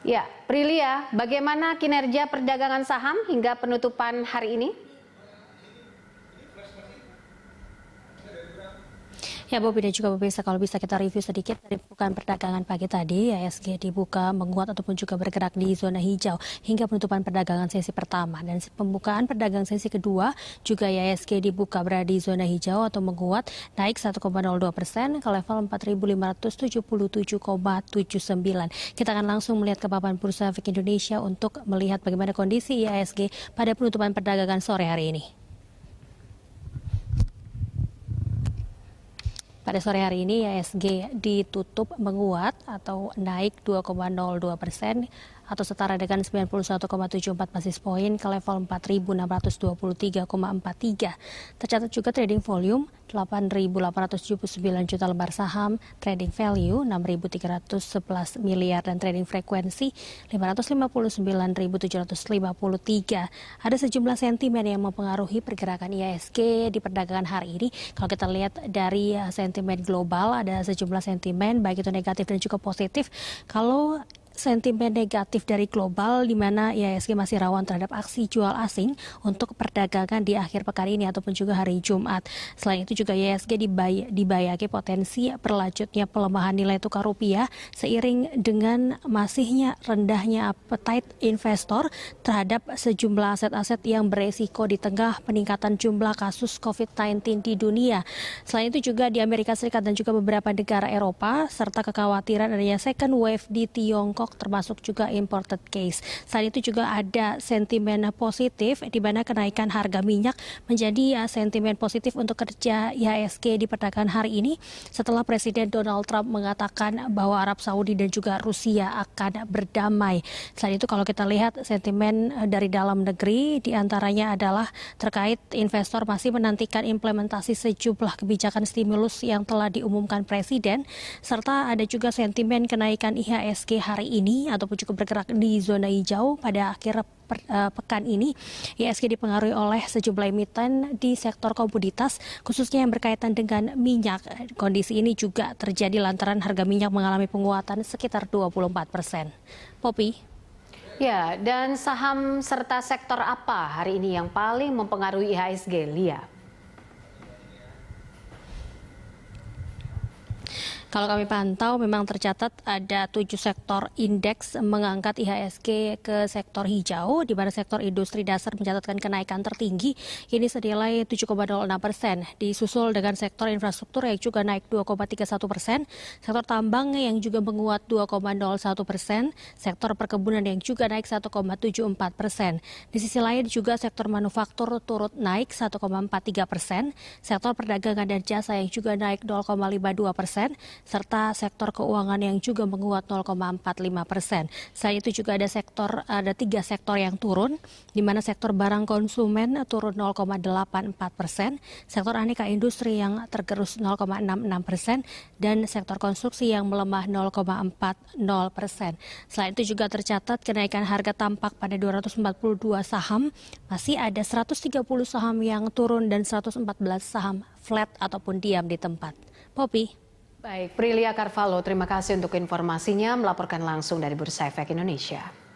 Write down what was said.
Ya, Prilia, bagaimana kinerja perdagangan saham hingga penutupan hari ini? Ya, Bobi dan juga pemirsa, kalau bisa kita review sedikit dari pembukaan perdagangan pagi tadi, IHSG dibuka menguat ataupun juga bergerak di zona hijau hingga penutupan perdagangan sesi pertama. Dan pembukaan perdagangan sesi kedua juga IHSG dibuka berada di zona hijau atau menguat naik 1,02% ke level 4.577,79. Kita akan langsung melihat ke papan bursa efek Indonesia untuk melihat bagaimana kondisi IHSG pada penutupan perdagangan sore hari ini. Pada sore hari ini IHSG ditutup menguat atau naik 2,02% atau setara dengan 91,74 basis poin ke level 4.623,43. Tercatat juga trading volume 8.879 juta lembar saham, trading value 6.311 miliar dan trading frekuensi 559.753. Ada sejumlah sentimen yang mempengaruhi pergerakan IHSG di perdagangan hari ini. Kalau kita lihat dari sentimen global, ada sejumlah sentimen baik itu negatif dan juga positif. Kalau sentimen negatif dari global di mana IHSG masih rawan terhadap aksi jual asing untuk perdagangan di akhir pekan ini ataupun juga hari Jumat. Selain itu juga IHSG dibayaki potensi berlanjutnya pelemahan nilai tukar rupiah seiring dengan masihnya rendahnya appetite investor terhadap sejumlah aset-aset yang beresiko di tengah peningkatan jumlah kasus COVID-19 di dunia. Selain itu juga di Amerika Serikat dan juga beberapa negara Eropa serta kekhawatiran adanya second wave di Tiongkok termasuk juga imported case. Selain itu juga ada sentimen positif di mana kenaikan harga minyak menjadi sentimen positif untuk kerja IHSG di perdagangan hari ini setelah Presiden Donald Trump mengatakan bahwa Arab Saudi dan juga Rusia akan berdamai. Selain itu kalau kita lihat sentimen dari dalam negeri diantaranya adalah terkait investor masih menantikan implementasi sejumlah kebijakan stimulus yang telah diumumkan Presiden serta ada juga sentimen kenaikan IHSG hari ini ataupun juga bergerak di zona hijau pada akhir pekan ini. IHSG dipengaruhi oleh sejumlah emiten di sektor komoditas khususnya yang berkaitan dengan minyak. Kondisi ini juga terjadi lantaran harga minyak mengalami penguatan sekitar 24%. Poppy. Ya, dan saham serta sektor apa hari ini yang paling mempengaruhi IHSG, Lia? Kalau kami pantau memang tercatat ada 7 sektor indeks mengangkat IHSG ke sektor hijau, di mana sektor industri dasar mencatatkan kenaikan tertinggi, ini senilai 7,06%, disusul dengan sektor infrastruktur yang juga naik 2,31%, sektor tambang yang juga menguat 2,01%, sektor perkebunan yang juga naik 1,74%. Di sisi lain juga sektor manufaktur turut naik 1,43%, sektor perdagangan dan jasa yang juga naik 0,52%, serta sektor keuangan yang juga menguat 0,45%. Selain itu juga ada 3 sektor yang turun, di mana sektor barang konsumen turun 0,84%, sektor aneka industri yang tergerus 0,66%, dan sektor konstruksi yang melemah 0,40%. Selain itu juga tercatat kenaikan harga tampak pada 242 saham, masih ada 130 saham yang turun dan 114 saham flat ataupun diam di tempat. Poppy. Baik, Prilia Carvalho, terima kasih untuk informasinya melaporkan langsung dari Bursa Efek Indonesia.